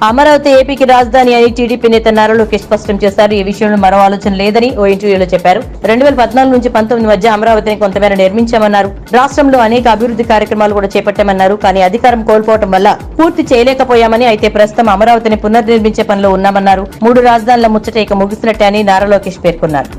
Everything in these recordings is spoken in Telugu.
అమరావతి ఏపీకి రాజధాని అని టీడీపీ నేత నారా లోకేష్ స్పష్టం చేశారు. ఈ విషయంలో మరో ఆలోచన లేదని ఓ ఇంటర్వ్యూలో చెప్పారు. 2014 నుంచి 19 మధ్య అమరావతిని కొంతమేర నిర్మించామన్నారు. రాష్ట్రంలో అనేక అభివృద్ధి కార్యక్రమాలు కూడా చేపట్టామన్నారు. కానీ అధికారం కోల్పోవడం వల్ల పూర్తి చేయలేకపోయామని, అయితే ప్రస్తుతం అమరావతిని పునర్నిర్మించే పనిలో ఉన్నామన్నారు. 3 రాజధానుల ముచ్చట ఇక ముగిసినట్టే అని నారా లోకేష్ పేర్కొన్నారు.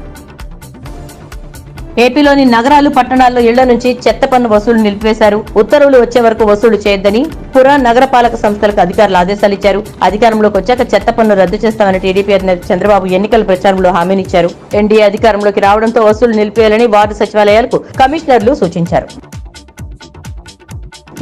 ఏపీలోని నగరాలు, పట్టణాల్లో ఇళ్ల నుంచి చెత్త పన్ను వసూలు నిలిపివేశారు. ఉత్తర్వులు వచ్చే వరకు వసూలు చేయొద్దని పుర నగరపాలక సంస్థలకు అధికారులు ఆదేశాలు ఇచ్చారు. అధికారంలోకి వచ్చాక చెత్త పన్ను రద్దు చేస్తామని టీడీపీ అధినేత చంద్రబాబు ఎన్నికల ప్రచారంలో హామీనిచ్చారు. ఎన్డీఏ అధికారంలోకి రావడంతో వసూలు నిలిపేయాలని వార్డు సచివాలయాలకు కమిషనర్లు సూచించారు.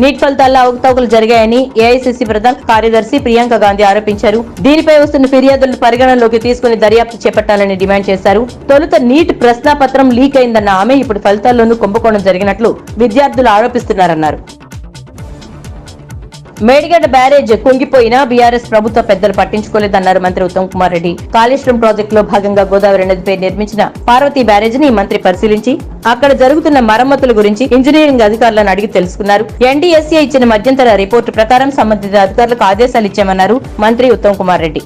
నీట్ ఫలితాల్లో అవకతవకలు జరిగాయని ఏఐసీసీ ప్రధాన కార్యదర్శి ప్రియాంక గాంధీ ఆరోపించారు. దీనిపై వస్తున్న ఫిర్యాదులను పరిగణనలోకి తీసుకుని దర్యాప్తు చేపట్టాలని డిమాండ్ చేశారు. తొలుత నీట్ ప్రశ్నాపత్రం లీక్ అయిందన్న ఆమె ఇప్పుడు ఫలితాల్లోనూ కుంభకోణం జరిగినట్లు విద్యార్థులు ఆరోపిస్తున్నారన్నారు. మేడిగడ్డ బ్యారేజ్ కుంగిపోయినా బీఆర్ఎస్ ప్రభుత్వ పెద్దలు పట్టించుకోలేదన్నారు మంత్రి ఉత్తమ్ కుమార్ రెడ్డి. కాళేశ్వరం ప్రాజెక్టులో భాగంగా గోదావరి నదిపై నిర్మించిన పార్వతీ బ్యారేజ్ ని మంత్రి పరిశీలించి అక్కడ జరుగుతున్న మరమ్మతుల గురించి ఇంజనీరింగ్ అధికారులను అడిగి తెలుసుకున్నారు. ఎన్డీఎస్ఏ ఇచ్చిన మధ్యంతర రిపోర్టు ప్రకారం సంబంధిత అధికారులకు ఆదేశాలు ఇచ్చామన్నారు మంత్రి ఉత్తమ్ కుమార్ రెడ్డి.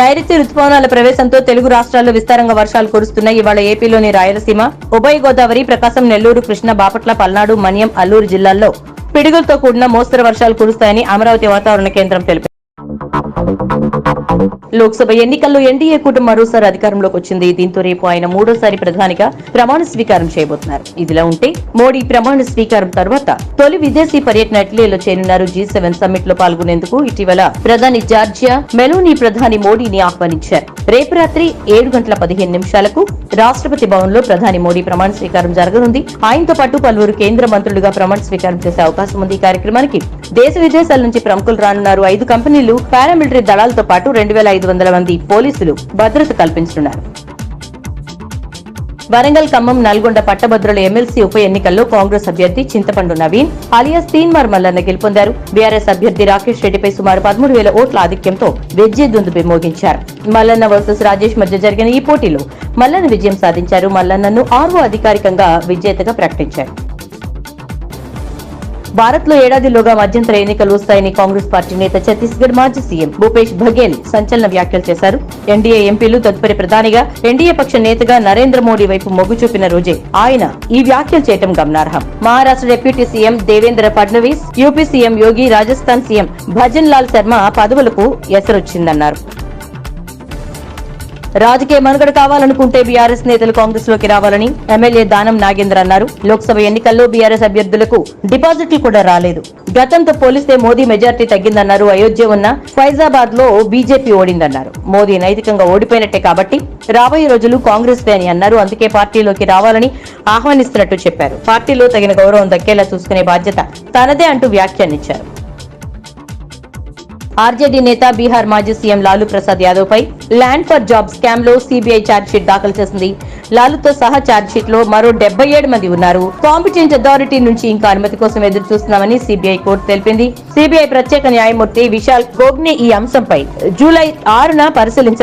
నైరుతి రుతుపవనాల ప్రవేశంతో తెలుగు రాష్ట్రాల్లో విస్తారంగా వర్షాలు కురుస్తున్నాయి. ఇవాళ ఏపీలోని రాయలసీమ, ఉభయ గోదావరి, ప్రకాశం, నెల్లూరు, కృష్ణా, బాపట్ల, పల్నాడు, మన్యం, అల్లూరు జిల్లాల్లో పిడుగులతో కూడిన మోస్తరు వర్షాలు కురుస్తాయని అమరావతి వాతావరణ కేంద్రం తెలిపింది. లోక్సభ ఎన్నికల్లో ఎన్డీఏ కూటమి మరోసారి అధికారంలోకి వచ్చింది. దీంతో రేపు ఆయన 3వ ప్రధానిగా ప్రమాణ స్వీకారం చేయబోతున్నారు. ఇదిలా ఉంటే మోడీ ప్రమాణ స్వీకారం తర్వాత తొలి విదేశీ పర్యటన ఇటలీలో చేరున్నారు. G7 సమ్మిట్ లో పాల్గొనేందుకు ఇటీవల ప్రధాని జార్జియా మెలోనీ ప్రధాని మోడీని ఆహ్వానించారు. రేపు రాత్రి 7:15 రాష్ట్రపతి భవన్ లో ప్రధాని మోడీ ప్రమాణ స్వీకారం జరగనుంది. ఆయనతో పాటు పలువురు కేంద్ర మంత్రులుగా ప్రమాణ స్వీకారం చేసే అవకాశం ఉంది. ఈ కార్యక్రమానికి దేశ విదేశాల నుంచి ప్రముఖులు రానున్నారు. 5 కంపెనీలు, పారామిలిటరీ దళాలతో పాటు 2500 మంది పోలీసులు భద్రత కల్పించనున్నారు. వరంగల్, ఖమ్మం, నల్గొండ పట్టభద్రుల ఎమ్మెల్సీ ఉప ఎన్నికల్లో కాంగ్రెస్ అభ్యర్థి చింతపండు నవీన్ అలియాస్ తీన్మార్ మల్లన్న గెలుపొందారు. బీఆర్ఎస్ అభ్యర్థి రాకేష్ రెడ్డిపై సుమారు 13,000 ఓట్ల ఆధిక్యంతో విజయదుందుబి మోగించారు. మల్లన్న వర్సెస్ రాజేష్ మధ్య జరిగిన ఈ పోటీలో మల్లన్న విజయం సాధించారు. మల్లన్నను ఆర్వో అధికారికంగా విజేతగా ప్రకటించారు. భారత్ లో ఏడాదిలోగా మధ్యంతర ఎన్నికలు వస్తాయని కాంగ్రెస్ పార్టీ నేత, ఛత్తీస్గఢ్ మాజీ సీఎం భూపేష్ బఘేల్ సంచలన వ్యాఖ్యలు చేశారు. ఎన్డీఏ ఎంపీలు తదుపరి ప్రధానిగా ఎన్డీఏ పక్ష నేతగా నరేంద్ర మోడీ వైపు మొగ్గు చూపిన రోజే ఆయన ఈ వ్యాఖ్యలు చేయడం గమనార్హం. Maharashtra deputy CM Devendra Fadnavis, UP CM Yogi, Rajasthan CM Bhajan Lal Sharma పదవులకు ఎసరొచ్చిందన్నారు. రాజకీయ మనుగడ కావాలనుకుంటే బీఆర్ఎస్ నేతలు కాంగ్రెస్ లోకి రావాలని ఎమ్మెల్యే దానం నాగేంద్ర అన్నారు. లోక్సభ ఎన్నికల్లో బీఆర్ఎస్ అభ్యర్థులకు డిపాజిట్లు కూడా రాలేదు. గతంతో పోలిస్తే మోదీ మెజార్టీ తగ్గిందన్నారు. అయోధ్య ఉన్న ఫైజాబాద్ లో బీజేపీ ఓడిందన్నారు. మోదీ నైతికంగా ఓడిపోయినట్టే కాబట్టి రాబోయే రోజులు కాంగ్రెస్ దే అని అన్నారు. అందుకే పార్టీలోకి రావాలని ఆహ్వానిస్తున్నట్టు చెప్పారు. పార్టీలో తగిన గౌరవం దక్కేలా చూసుకునే బాధ్యత తనదే అంటూ వ్యాఖ్యానించారు. ఆర్జేడీ నేత, బీహార్ మాజీ సీఎం లాలూ ప్రసాద్ యాదవ్ పై ల్యాండ్ ఫర్ జాబ్ స్కామ్ లో సీబీఐ ఛార్జ్షీట్ దాఖలు చేసింది. లాలూతో సహా ఛార్జ్షీట్ లో మరో 77 మంది ఉన్నారు. కాంపిటెంట్ అథారిటీ నుంచి ఇంకా అనుమతి కోసం ఎదురు చూస్తున్నామని సీబీఐ కోర్టు తెలిపింది. సీబీఐ ప్రత్యేక న్యాయమూర్తి విశాల్ గోగ్నే ఈ అంశంపై జూలై 6న పరిశీలించారు.